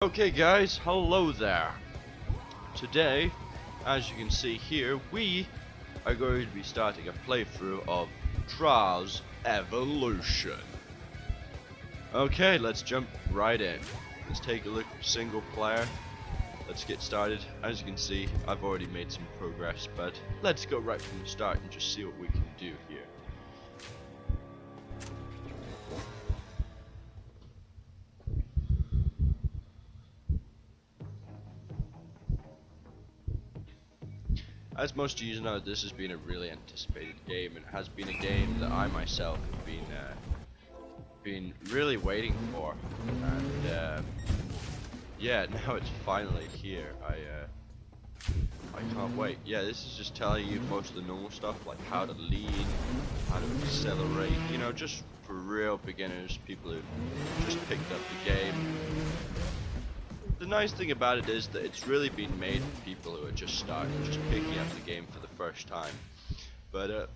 Okay guys, hello there. Today, as you can see here, we are going to be starting a playthrough of Trials Evolution. Okay, let's jump right in. Let's take a look at single player. Let's get started. As you can see, I've already made some progress, but let's go right from the start and just see what we can do here. As most of you know, this has been a really anticipated game, and has been a game that I myself have been really waiting for, and yeah, now it's finally here. I can't wait. Yeah, this is just telling you most of the normal stuff, like how to lead, how to accelerate, you know, just for real beginners, people who just picked up the game. The nice thing about it is that it's really been made for people who are just starting, just picking up the game for the first time. But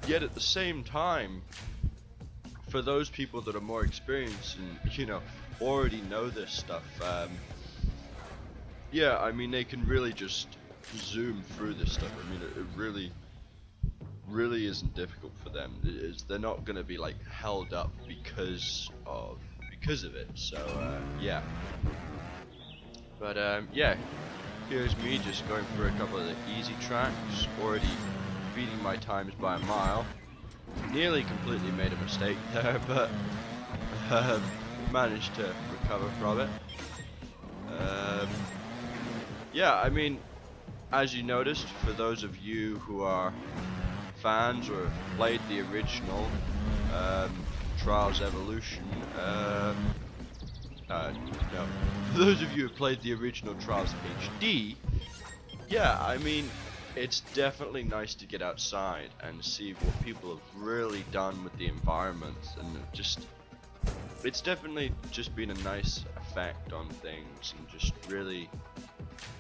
yet at the same time, for those people that are more experienced and, you know, already know this stuff, yeah, I mean, they can really just zoom through this stuff. I mean, it really isn't difficult for them. They're not gonna be like held up because of it. So yeah. But yeah, here's me just going through a couple of the easy tracks, already beating my times by a mile. Nearly completely made a mistake there, but managed to recover from it. Yeah, I mean, as you noticed, for those of you who are fans or have played the original Trials Evolution, no, for those of you who have played the original Trials HD, yeah, I mean, it's definitely nice to get outside and see what people have really done with the environment, and it's definitely just been a nice effect on things, and just really,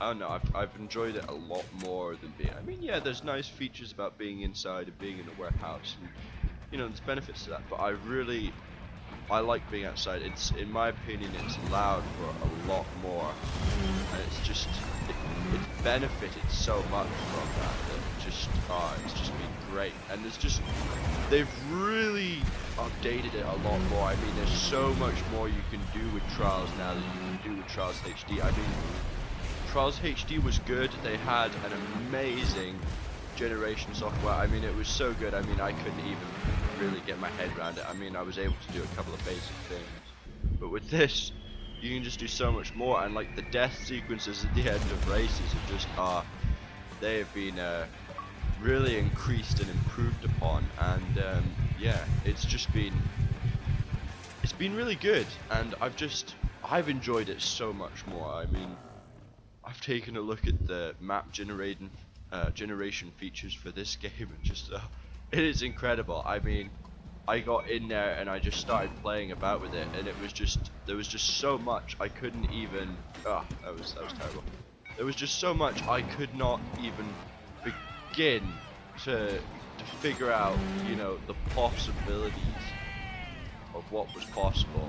I don't know, I've enjoyed it a lot more than being, I mean, yeah, there's nice features about being inside and being in a warehouse, and, you know, there's benefits to that, but I like being outside. It's, in my opinion, it's allowed for a lot more, and it's just, it's benefited so much from that it's just been great. And it's just, they've really updated it a lot more. I mean, there's so much more you can do with Trials now than you can do with Trials HD. I mean, Trials HD was good. They had an amazing generation software. I mean, it was so good. I mean, I couldn't even really get my head around it. I mean, I was able to do a couple of basic things, but with this, you can just do so much more. And like the death sequences at the end of races are just they have been really increased and improved upon, and yeah, it's been really good, and I've enjoyed it so much more. I mean, I've taken a look at the map generation features for this game, and just it is incredible. I mean, I got in there and I just started playing about with it, and it was just, there was just so much I couldn't even, that was terrible. There was just so much I could not even begin to figure out, you know, the possibilities of what was possible,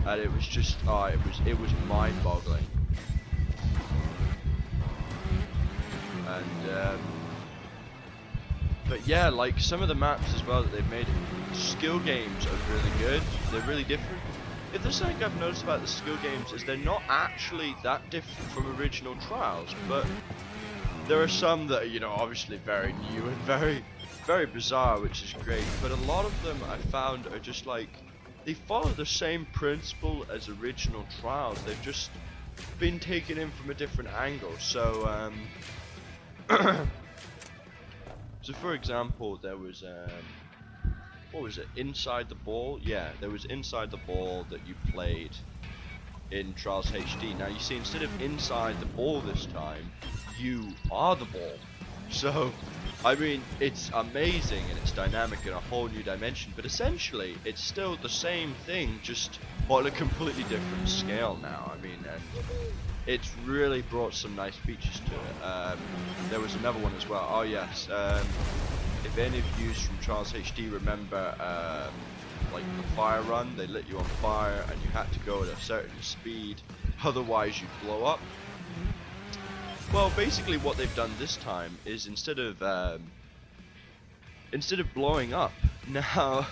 and it was just, it was mind-boggling. And but yeah, like some of the maps as well that they've made, skill games are really good. They're really different. If there's something I've noticed about the skill games, is they're not actually that different from original Trials, but there are some that are, you know, obviously very new and very bizarre, which is great. But a lot of them I found are just like, they follow the same principle as original Trials. They've just been taken in from a different angle. So so for example, there was what was it, Inside the Ball? Yeah, there was Inside the Ball that you played in Trials HD. Now you see, instead of inside the ball this time, you are the ball. So I mean, it's amazing and it's dynamic in a whole new dimension, but essentially it's still the same thing, just on a completely different scale now. I mean, and it's really brought some nice features to it. There was another one as well. Oh yes, if any of you from Trials HD remember like the fire run. They lit you on fire, and you had to go at a certain speed, otherwise you'd blow up. Well, basically what they've done this time is instead of blowing up now,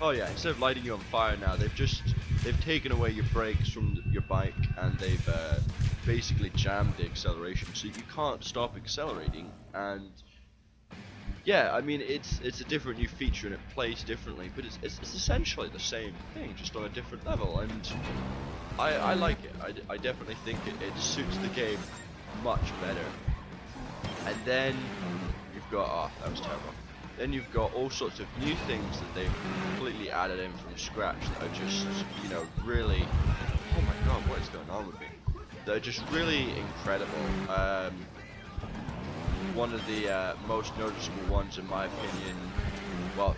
oh yeah, instead of lighting you on fire now, they've taken away your brakes from your bike, and they've basically jammed the acceleration, so you can't stop accelerating. And yeah, I mean it's a different new feature and it plays differently, but it's essentially the same thing, just on a different level, and I like it. I definitely think it suits the game much better. And then you've got, oh, that was terrible. Then you've got all sorts of new things that they've completely added in from scratch that are just, you know, really, oh my god, what is going on with me? They're just really incredible. One of the most noticeable ones, in my opinion, well,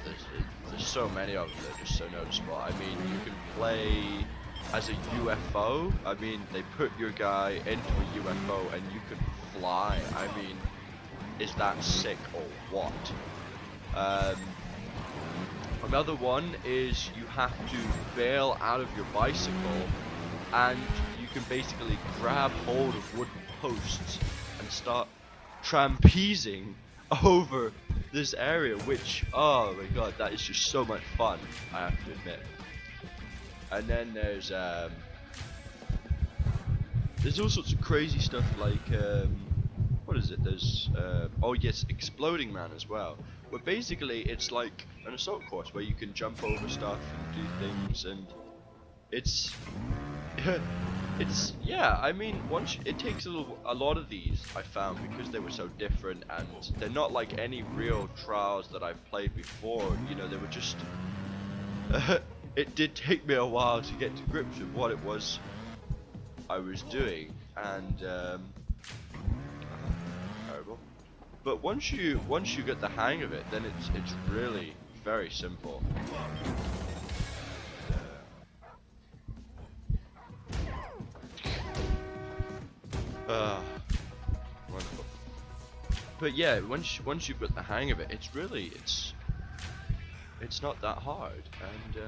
there's so many of them that are just so noticeable. I mean, you can play as a UFO. I mean, they put your guy into a UFO and you can fly. I mean, is that sick or what? Another one is you have to bail out of your bicycle, and you can basically grab hold of wooden posts and start trapezing over this area, which, oh my god, that is just so much fun, I have to admit. And then there's all sorts of crazy stuff like what is it? There's oh yes, Exploding Man as well. Where basically it's like an assault course where you can jump over stuff and do things, and it's it's, yeah, I mean, it takes a lot of these, I found, because they were so different, and they're not like any real trials that I've played before. You know, they were just it did take me a while to get to grips with what it was I was doing, and terrible. But once you get the hang of it, then it's really very simple. Wonderful. But yeah, once you've got the hang of it, it's really it's not that hard, and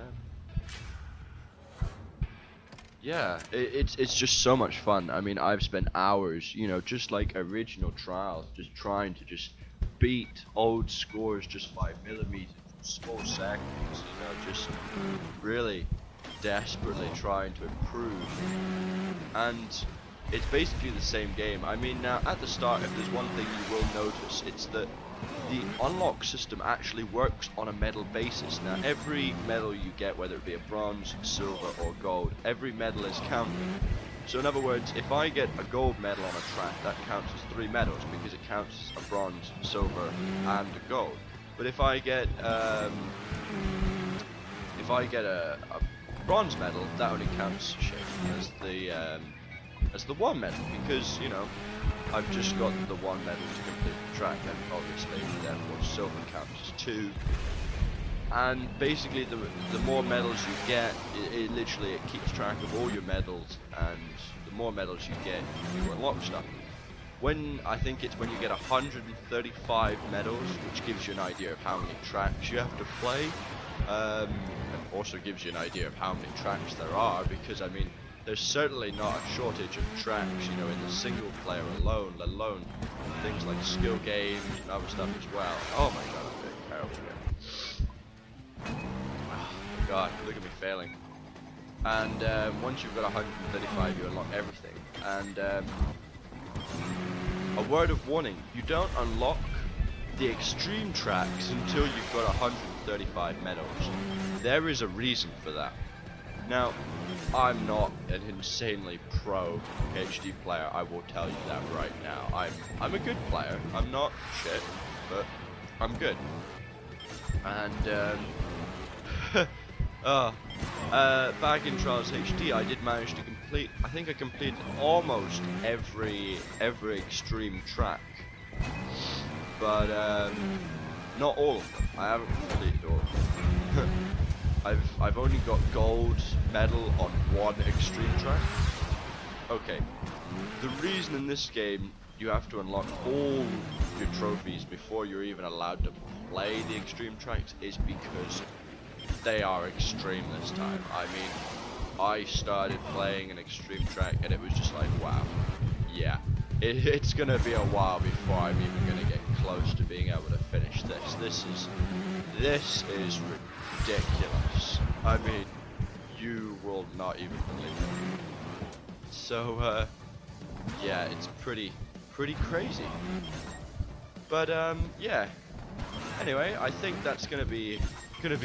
yeah, it's just so much fun. I mean, I've spent hours, you know, just like original trials, just trying to just beat old scores just by millimeters, small seconds, you know, just really desperately trying to improve. And it's basically the same game. I mean, now at the start, if there's one thing you will notice, it's that the unlock system actually works on a medal basis. Now, every medal you get, whether it be a bronze, silver, or gold, every medal is counted. So in other words, if I get a gold medal on a track, that counts as 3 medals, because it counts as a bronze, silver, and a gold. But if I get a bronze medal, that only counts as the 1 medal, because, you know, I've just got the 1 medal to complete the track, and obviously therefore silver counts as 2. And basically the more medals you get, it literally keeps track of all your medals, and the more medals you get, you unlock stuff. I think it's when you get 135 medals, which gives you an idea of how many tracks you have to play, and also gives you an idea of how many tracks there are, because I mean, there's certainly not a shortage of tracks, you know, in the single player alone, let alone things like skill games and other stuff as well. Oh my god, I'm doing terrible here. Oh my god, look at me failing. And once you've got 135, you unlock everything. And a word of warning, you don't unlock the extreme tracks until you've got 135 medals. There is a reason for that. Now, I'm not an insanely pro HD player, I will tell you that right now. I'm a good player. I'm not shit, but I'm good. And back in Trials HD, I did manage to complete. I think I completed almost every extreme track, but not all of them. I haven't completed all of them. I've only got gold medal on 1 extreme track. Okay, the reason in this game you have to unlock all your trophies before you're even allowed to play the extreme tracks is because they are extreme this time. I mean, I started playing an extreme track and it was just like, wow, yeah, it's gonna be a while before I'm even gonna get close to being able to finish this. This is ridiculous. I mean, you will not even believe it. So, yeah, it's pretty crazy. But yeah. Anyway, I think that's gonna be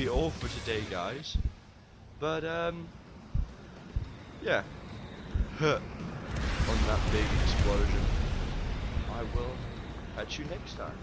all for today, guys. But yeah. On that big explosion, I will catch you next time.